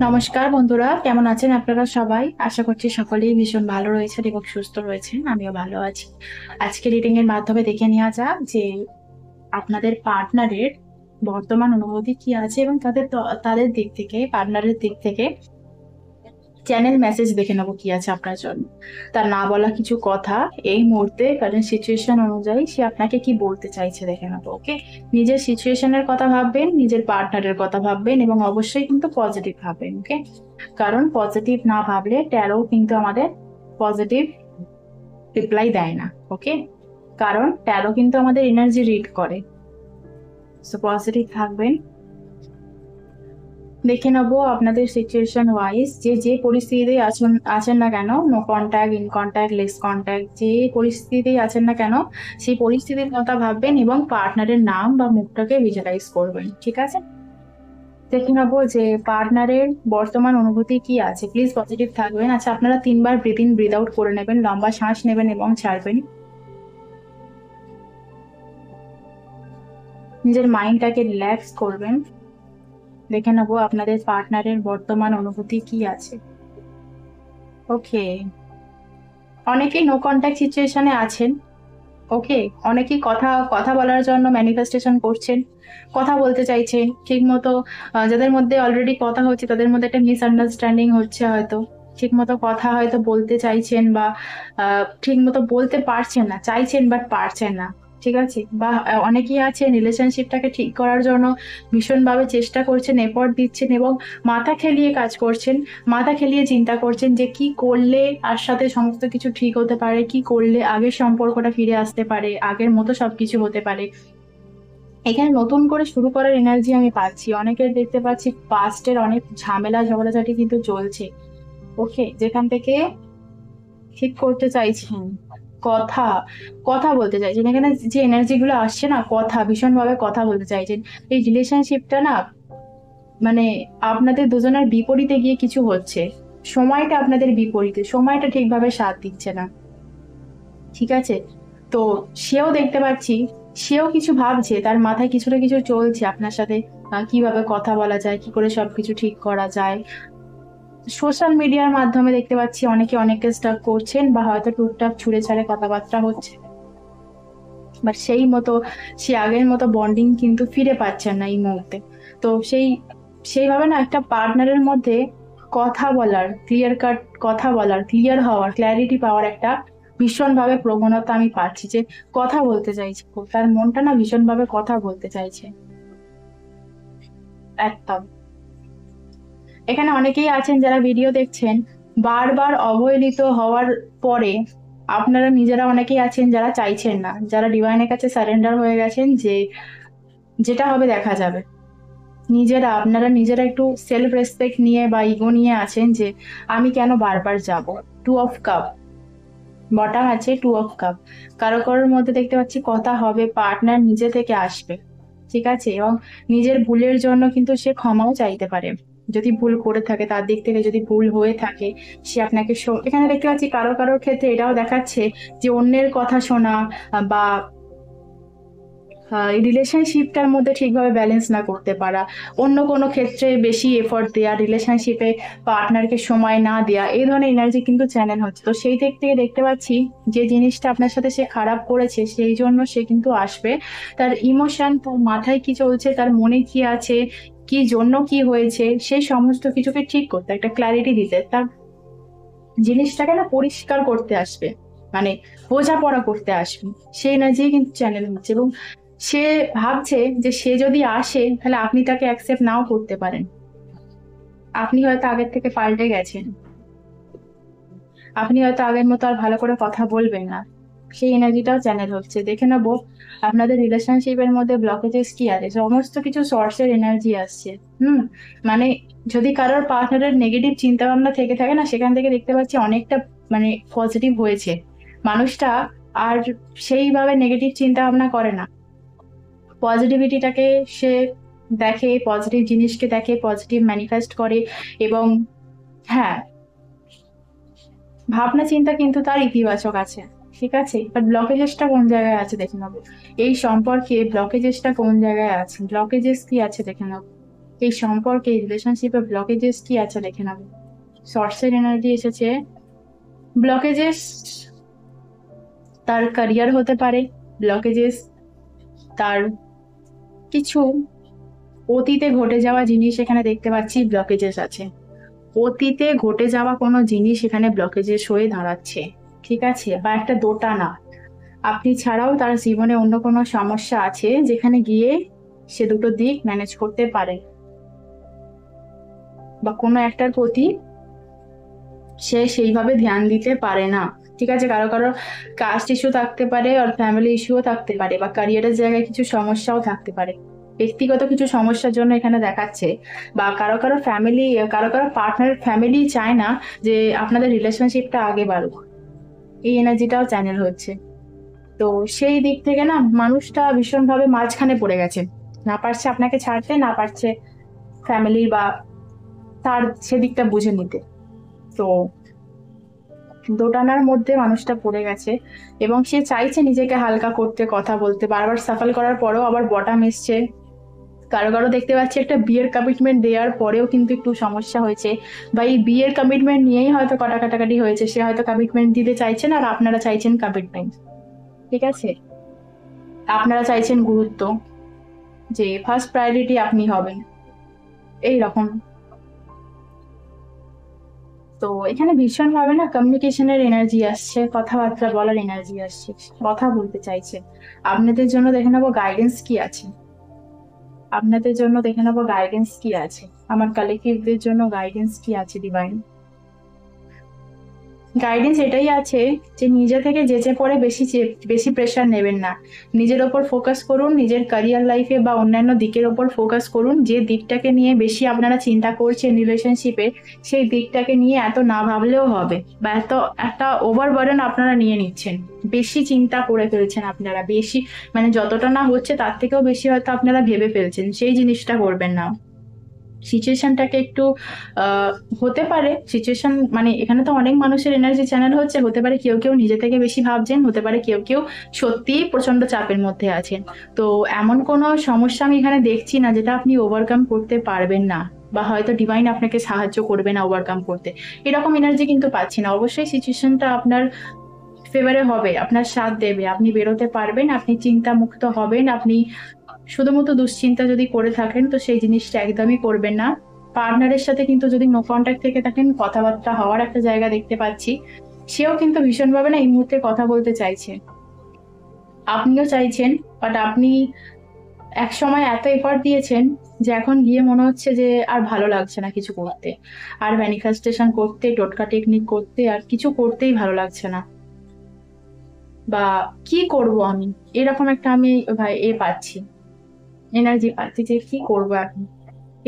নমস্কার বন্ধুরা, কেমন আছেন আপনারা সবাই? আশা করছি সকলেই ভীষণ ভালো রয়েছেন এবং সুস্থ রয়েছেন। আমিও ভালো আছি। আজকে রিডিং এর মাধ্যমে দেখে নেওয়া যাক যে আপনাদের পার্টনারের বর্তমান অনুভূতি কি আছে এবং তাদের দিক থেকে, পার্টনারের দিক থেকে চ্যানেল মেসেজ দেখে নেবো কি আছে আপনার জন্য। তার না বলা কিছু কথা এই মুহূর্তে কারেন্ট সিচুয়েশন অনুযায়ী সে আপনাকে কি বলতে চাইছে দেখে নেবো। ওকে, নিজের সিচুয়েশনের কথা ভাববেন, নিজের পার্টনারের কথা ভাববেন এবং অবশ্যই কিন্তু পজিটিভ ভাববেন। ওকে, কারণ পজিটিভ না ভাবলে ট্যারো কিন্তু আমাদের পজিটিভ রিপ্লাই দেয় না। ওকে, কারণ ট্যারো কিন্তু আমাদের এনার্জি রিড করে। সো পজিটিভ থাকবেন। দেখে নেবো আপনাদের সিচুয়েশন ওয়াইজ যে পরিস্থিতিতে আছেন না কেন, no contact, in contact, less contact, যে পরিস্থিতিতেই আছেন না কেন সেই পরিস্থিতির কথা ভাববেন এবং পার্টনারের নাম বা মুখটাকে ভিজুয়ালাইজ করবেন। ঠিক আছে, দেখে নেবো যে পার্টনারের বর্তমান অনুভূতি কি আছে। প্লিজ পজিটিভ থাকবেন। আচ্ছা, আপনারা 3বার ব্রিথ ইন ব্রিথ আউট করে নেবেন, লম্বা শ্বাস নেবেন এবং ছাড়বেন। নিজের মাইন্ডটাকে রিল্যাক্স করবেন। দেখে নেবো আপনাদের পার্টনারের বর্তমান অনুভূতি কি আছে। ওকে, অনেকেই নো কন্ট্যাক্ট সিচুয়েশনে আছেন। ওকে, অনেকেই কথা কথা বলার জন্য ম্যানিফেস্টেশন করছেন, কথা বলতে চাইছেন ঠিক মতো। যাদের মধ্যে অলরেডি কথা হচ্ছে তাদের মধ্যে একটা মিসআন্ডারস্ট্যান্ডিং হচ্ছে, হয়তো ঠিক মতো কথা হয়তো বলতে চাইছেন বা ঠিক মতো বলতে পারছেন না, চাইছেন বাট পারছেন না। ঠিক আছে, বা অনেকেই আছেন রিলেশনশিপটাকে ঠিক করার জন্য ভীষণভাবে চেষ্টা করছেন, এফোর্ট দিচ্ছেন এবং মাথা খেলিয়ে কাজ করছেন, মাথা খেলিয়ে চিন্তা করছেন যে কি করলে আর সাথে সমস্ত কিছু ঠিক হতে পারে, কি করলে আগের সম্পর্কটা ফিরে আসতে পারে, আগের মতো সবকিছু হতে পারে। এখানে নতুন করে শুরু করার এনার্জি আমি পাচ্ছি। অনেকের দেখতে পাচ্ছি পাস্টের অনেক ঝামেলা ঝগড়াঝাটি কিন্তু চলছে। ওকে, যেখান থেকে ঠিক করতে চাইছেন, কথা কথা বলতে চাইছেন। এখানে যে এনার্জি গুলো আসছে না, কথা ভীষণ ভাবে কথা বলতে চাইছেন। এই রিলেশনশিপটা না, মানে আপনাদের দুজনের বিপরীতে গিয়ে কিছু হচ্ছে। সময়টা আপনাদের বিপরীতে, সময়টা ঠিকভাবে সাথ দিচ্ছে না। ঠিক আছে, তো সেও দেখতে পাচ্ছি, সেও কিছু ভাবছে, তার মাথায় কিছু না কিছু চলছে আপনার সাথে। কিভাবে কথা বলা যায়, কি করে সবকিছু ঠিক করা যায়। সোশ্যাল মিডিয়ার মাধ্যমে দেখতে পাচ্ছি অনেকে অনেককে স্টাক করছেন বা হয়তো টুকটাক ছুড়ে ছাড়ে কথাবার্তা হচ্ছে, বাট সে আগের মতো বন্ডিং কিন্তু ফিরে পাচ্ছেন না এই মুহূর্তে। তো সেইভাবে না একটা পার্টনারের মধ্যে কথা বলার, ক্লিয়ার কাট কথা বলার, ক্লিয়ার হওয়ার, ক্ল্যারিটি পাওয়ার একটা ভীষণভাবে প্রবণতা আমি পাচ্ছি, যে কথা বলতে চাইছে খুব, তার মনটা না ভীষণভাবে কথা বলতে চাইছে। একদম, এখানে অনেকেই আছেন যারা ভিডিও দেখছেন, বারবার অবহেলিত হওয়ার পরে আপনারা নিজেরা অনেকেই আছেন যারা চাইছেন না, যারা ডিভাইনের কাছে সারেন্ডার হয়ে গেছেন যে যেটা হবে দেখা যাবে। আপনারা নিজেরা একটু সেলফ রেসপেক্ট নিয়ে বা ইগো নিয়ে আছেন যে আমি কেন বারবার যাব। 2 অফ কাপ, বটম আছে 2 অফ কাপ। কারো কারোর মধ্যে দেখতে পাচ্ছি কথা হবে, পার্টনার নিজে থেকে আসবে। ঠিক আছে, এবং নিজের ভুলের জন্য কিন্তু সে ক্ষমাও চাইতে পারে। যদি ভুল করে থাকে, তার দিক থেকে যদি ভুল হয়ে থাকে, সে আপনাকে এখানে দেখতে পাচ্ছি কারো কারোর ক্ষেত্রে এটাও দেখাচ্ছে যে অন্যের কথা শোনা বা এই রিলেশনশিপটার মধ্যে ঠিকভাবে ব্যালেন্স না করতে পারা, অন্য কোনো ক্ষেত্রে বেশি এফোর্ট দেয়া, রিলেশনশিপে পার্টনারকে সময় না দেয়া, এই ধরনের এনার্জি কিন্তু চ্যানেল হচ্ছে। তো সেই দিক থেকে দেখতে পাচ্ছি যে জিনিসটা আপনার সাথে সে খারাপ করেছে সেই জন্য সে কিন্তু আসবে। তার ইমোশন, তার মাথায় কি চলছে, তার মনে কি আছে, কি জন্য কি হয়েছে, সেই সমস্ত কিছুকে ঠিক করতে, একটা ক্ল্যারিটি দিতে, তার জিনিসটাকে না পরিষ্কার করতে আসবে, মানে বোঝাপড়া করতে আসবে। সেই এনার্জি কিন্তু চ্যানেল হচ্ছে এবং সে ভাবছে যে সে যদি আসে তাহলে আপনি তাকে অ্যাকসেপ্ট নাও করতে পারেন। আপনি হয়তো আগের থেকে পাল্টে গেছেন, আপনি হয়তো আগের মতো আর ভালো করে কথা বলবেন না। সেই এনার্জিটাও চ্যানেল হচ্ছে। দেখে নেবো আপনাদের রিলেশনশিপের মধ্যে ব্লকেজেস কি আছে। সমস্ত কিছু সোর্সের এনার্জি আসছে। মানে যদি কারোর পার্টনারের নেগেটিভ চিন্তা ভাবনা থেকে থাকে না, সেখান থেকে দেখতে পাচ্ছি অনেকটা মানে পজিটিভ হয়েছে মানুষটা। আর সেইভাবে নেগেটিভ চিন্তা ভাবনা করে না, পজিটিভিটিটাকে সে দেখে, পজিটিভ জিনিসকে দেখে, পজিটিভ ম্যানিফেস্ট করে এবং হ্যাঁ, ভাবনা চিন্তা কিন্তু তার ইতিবাচক আছে। ঠিক আছে, বাট ব্লকেজেসটা কোন জায়গায় আছে দেখে নেবো। এই সম্পর্কে ব্লকেজেসটা কোন জায়গায় আছে, ব্লকেজেস কি আছে দেখে নেবো। এই সম্পর্কে, এই রিলেশনশিপে ব্লকেজেস কি আছে দেখে নেবো। সর্সের এনার্জি এসেছে। ব্লকেজেস তার ক্যারিয়ার হতে পারে, ব্লকেজেস তার কিছু অতীতে ঘটে যাওয়া জিনিস এখানে দেখতে পাচ্ছি ব্লকেজেস আছে। অতীতে ঘটে যাওয়া কোনো জিনিস এখানে ব্লকেজেস হয়ে দাঁড়াচ্ছে, ঠিক আছে? বা একটা দোটানা, আপনি ছাড়াও তার জীবনে অন্য কোনো সমস্যা আছে যেখানে গিয়ে সে দুটো দিক ম্যানেজ করতে পারে, বা কোনো একটার প্রতি সে সেইভাবে ধ্যান দিতে পারে না, ঠিক আছে? কারো কারো কাস্ট ইস্যু থাকতে পারে, আর ফ্যামিলি ইস্যুও থাকতে পারে, বা ক্যারিয়ারের জায়গায় কিছু সমস্যাও থাকতে পারে, ব্যক্তিগত কিছু সমস্যার জন্য এখানে দেখাচ্ছে। বা কারো কারো ফ্যামিলি, কারো কারো পার্টনার ফ্যামিলি চায় না যে আপনাদের রিলেশনশিপটা আগে বাড়ুক, এই এনার্জিটাও চ্যানেল হচ্ছে। তো সেই দিক থেকে না মানুষটা ভীষণভাবে মাঝখানে পড়ে গেছে, না পারছে আপনাকে ছাড়তে, না পারছে ফ্যামিলি বা তার সেদিকটা বুঝে নিতে। তো দোটানার মধ্যে মানুষটা পড়ে গেছে, এবং সে চাইছে নিজেকে হালকা করতে, কথা বলতে, বারবার সাফল করার পরেও আবার বটাম এসছে। কারো কারো দেখতে পাচ্ছি একটা বিয়ের কমিটমেন্ট দেওয়ার পরেও কিন্তু একটু সমস্যা হয়েছে, বা এই বিয়ের কমিটমেন্ট নিয়েই হয়তো কাটাকাটি হয়েছে। সে হয়তো কমিটমেন্ট দিতে চাইছেন, আর আপনারা চাইছেন কমিটমেন্ট, ঠিক আছে? আপনারা চাইছেন গুরুত্ব, যে ফার্স্ট প্রায়োরিটি আপনি হবেন, এই রকম। তো এখানে ভীষণভাবে না কমিউনিকেশনের এনার্জি আসছে, কথাবার্তা বলার এনার্জি আসছে, কথা বলতে চাইছে। আপনাদের জন্য দেখে নেবো গাইডেন্স কি আছে, আপনাদের জন্য দেখে নেবো গাইডেন্স কি আছে, আমার কালেক্টিভদের জন্য গাইডেন্স কি আছে ডিভাইন। গাইডেন্স এটাই আছে যে নিজে থেকে যেচে পড়ে বেশি প্রেশার নেবেন না, নিজের ওপর ফোকাস করুন, নিজের ক্যারিয়ার লাইফে বা অন্যান্য দিকের ওপর ফোকাস করুন। যে দিকটাকে নিয়ে বেশি আপনারা চিন্তা করছেন রিলেশনশিপে, সেই দিকটাকে নিয়ে এত না ভাবলেও হবে, বা এত একটা ওভারবার্ডেন আপনারা নিয়ে নিচ্ছেন, বেশি চিন্তা করে ফেলছেন আপনারা, বেশি মানে যতটা না হচ্ছে তার থেকেও বেশি হয়তো আপনারা ভেবে ফেলছেন, সেই জিনিসটা করবেন না। সিচুয়েশনটাকে একটু হতে পারে সিচুয়েশন, মানে এখানে তো অনেক মানুষের এনার্জি চ্যানেল হচ্ছে, হতে পারে কেউ কেউ নিজে থেকে বেশি ভাবছেন, হতে পারে কেউ কেউ সত্যিই প্রচন্ড চাপের মধ্যে আছেন। তো এমন কোনো সমস্যা আমি এখানে দেখছি না যেটা আপনি ওভারকাম করতে পারবেন না, বা হয়তো ডিভাইন আপনাকে সাহায্য করবে না ওভারকাম করতে, এরকম এনার্জি কিন্তু পাচ্ছি না। অবশ্যই সিচুয়েশনটা আপনার ফেভারে হবে, আপনার সাথ দেবে, আপনি বেরোতে পারবেন, আপনি চিন্তা মুক্ত হবেন। আপনি শুধুমাত্র দুশ্চিন্তা যদি করে থাকেন তো সেই জিনিসটা একদমই করবেন না। পার্টনারের সাথে কিন্তু যদি নো কন্ট্যাক্ট থেকে থাকেন, কথাবার্তা হওয়ার একটা জায়গা দেখতে পাচ্ছি, সেও কিন্তু ভীষণভাবে না এই মুহূর্তে কথা বলতে চাইছে, আপনিও চাইছেন। বাট আপনি এক সময় এত এফর্ট দিয়েছেন যে এখন গিয়ে মনে হচ্ছে যে আর ভালো লাগছে না কিছু করতে, আর ম্যানিফেস্টেশন করতে, টোটকা টেকনিক করতে, আর কিছু করতেই ভালো লাগছে না, বা কি করব আমি, এরকম একটা আমি ভাই পাচ্ছি, এনার্জি পাচ্ছি যে কি করবো এখন,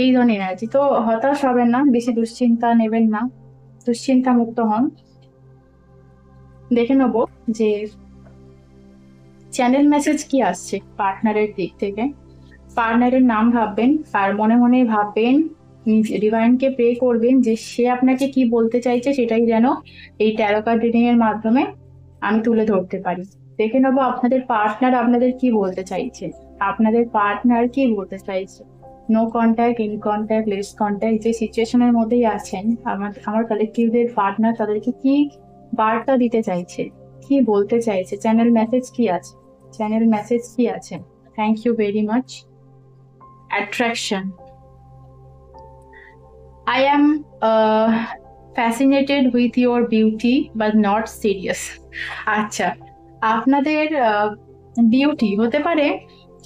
এই ধরনের এনার্জি। তো হতাশ হবেন না, বেশি দুশ্চিন্তা নেবেন না, দুশ্চিন্তা মুক্ত হন। দেখে নেবো যে চ্যানেল মেসেজ কি আসছে পার্টনারের দিক থেকে। পার্টনারের নাম ভাববেন, আর মনে মনে ভাববেন, ডিভাইনকে প্রে করবেন যে সে আপনাকে কি বলতে চাইছে সেটাই যেন এই ট্যারো কার্ড রিডিং এর মাধ্যমে আমি তুলে ধরতে পারি। দেখে নেবো আপনাদের পার্টনার আপনাদের কি বলতে চাইছে, আপনাদের পার্টনার কি বলতে চাইছে। No contact, in contact, less contact, যে সিচুয়েশনের মধ্যেই আছেন, আমার কালেক্টিভদের পার্টনার তাদেরকে কি বার্তা দিতে চাইছে, কি বলতে চাইছে, চ্যানেল মেসেজ কি আছে, চ্যানেল মেসেজ কি আছে। Thank you very much. Attraction. I am fascinated with your beauty but not serious. আচ্ছা, আপনাদের বিউটি হতে পারে,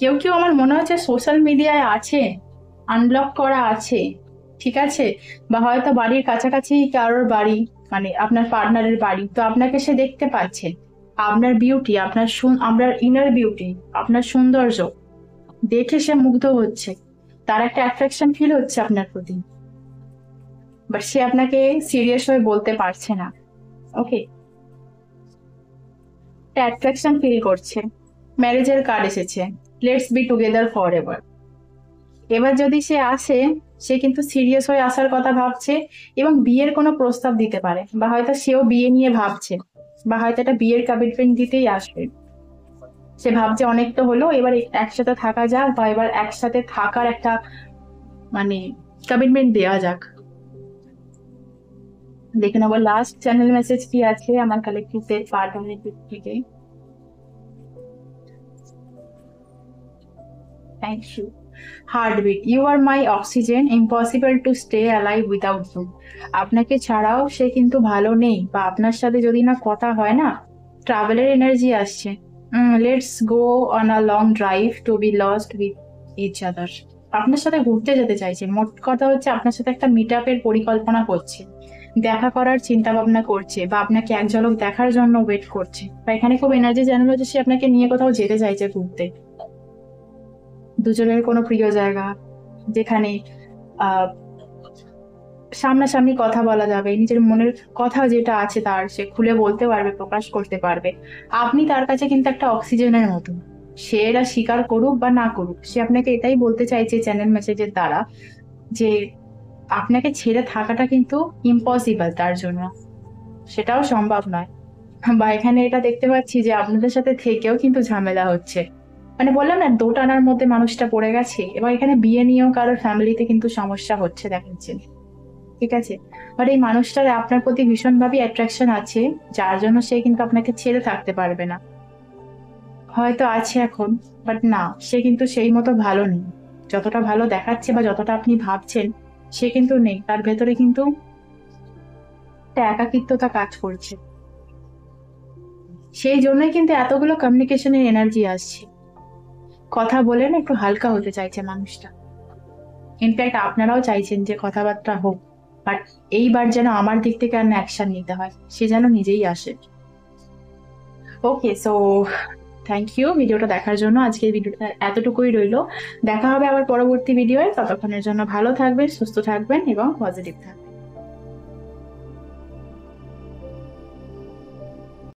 কেউ কেউ আমার মনে হচ্ছে সোশ্যাল মিডিয়ায় আছে, আনব্লক করা আছে, ঠিক আছে? বা হয়তো বাড়ির কাছাকাছি কারোর বাড়ি, মানে আপনার পার্টনারের বাড়ি, তো আপনাকে সে দেখতে পাচ্ছে, আপনার বিউটি, আপনার ইনার বিউটি, আপনার সৌন্দর্য দেখে সে মুগ্ধ হচ্ছে, তার একটা অ্যাট্রাকশন ফিল হচ্ছে আপনার প্রতি, বাট সে আপনাকে সিরিয়াস হয়ে বলতে পারছে না। ওকে, একটা অ্যাট্রাকশন ফিল করছে। ম্যারেজের কার্ড এসেছে, let's be together for ever. এবার যদি সে আসে, সে কিন্তু সিরিয়াস হয়ে আসার কথা ভাবছে, এবং বিয়ের কোনো প্রস্তাব দিতে পারে, বা হয়তো সেও বিয়ে নিয়ে ভাবছে, বা হয়তো একটা বিয়ের কমিটমেন্ট দিতেই আসবে। সে ভাবছে অনেক তো হলো, এবার একসাথে থাকা যাক, বা এবার একসাথে থাকার একটা মানে কমিটমেন্ট দেওয়া যাক। দেখে নেবো লাস্ট চ্যানেল মেসেজ কি আছে আমার কালেক্টিভের পার্টনারের দিক থেকে। Thank you. Heartbeat, you are my oxygen, impossible to stay alive without you. আপনাকে ছাড়াও সে কিন্তু ভালো নেই, বা আপনার সাথে যদি না কথা হয় না, ট্রাভেলের এনার্জি আসছে। Let's go on a long drive to be lost with each other. আপনার সাথে ঘুরতে যেতে চাইছে, মোট কথা হচ্ছে আপনার সাথে একটা মিট আপের পরিকল্পনা করছে, দেখা করার চিন্তা ভাবনা করছে, বা আপনাকে এক ঝলক দেখার জন্য ওয়েট করছে, বা এখানে খুব এনার্জি জানালো যে সে আপনাকে নিয়ে কোথাও যেতে চাইছে ঘুরতে। দুজনের কোনো প্রিয় জায়গা, যেখানে আহ সামনাসামনি কথা বলা যাবে, নিজের মনের কথা যেটা আছে তার সে খুলে বলতে পারবে, প্রকাশ করতে পারবে। আপনি তার কাছে কিন্তু একটা অক্সিজেনের মতো। সে এরা স্বীকার করুক বা না করুক, সে আপনাকে এটাই বলতে চাইছে চ্যানেল মেসেজের দ্বারা, যে আপনাকে ছেড়ে থাকাটা কিন্তু ইম্পসিবল তার জন্য, সেটাও সম্ভব নয়। বা এখানে এটা দেখতে পাচ্ছি যে আপনাদের সাথে থেকেও কিন্তু ঝামেলা হচ্ছে। মানে বললাম না, দোটানার মধ্যে মানুষটা পড়ে গেছে, এবং এখানে বিয়ে নিয়েও কারোর ফ্যামিলিতে কিন্তু সমস্যা হচ্ছে দেখাচ্ছে। ঠিক আছে, বাট এই মানুষটার আপনার প্রতি ভীষণভাবে অ্যাট্রাকশন আছে, যার জন্য সে কিন্তু আপনাকে ছেড়ে থাকতে পারবে না। হয়তো আছে এখন, বাট না, সে কিন্তু সেই মতো ভালো নেই। যতটা ভালো দেখাচ্ছে বা যতটা আপনি ভাবছেন, সে কিন্তু নেই। তার ভেতরে কিন্তু একটা একাকিত্বতা কাজ করছে। সেই জন্যই কিন্তু এতগুলো কমিউনিকেশনের এনার্জি আসছে। কথা বলে না একটু হালকা হতে চাইছে মানুষটা। ইনফ্যাক্ট আপনারাও চাইছেন যে কথাবার্তা হোক, বাট এইবার যেন আমার দিক থেকে আর অ্যাকশন নিতে হয়, সে যেন নিজেই আসে। ওকে, সো থ্যাংক ইউ ভিডিওটা দেখার জন্য। আজকের ভিডিওটা এতটুকুই রইলো। দেখা হবে আবার পরবর্তী ভিডিওয়ে। ততক্ষণের জন্য ভালো থাকবেন, সুস্থ থাকবেন এবং পজিটিভ থাকবেন।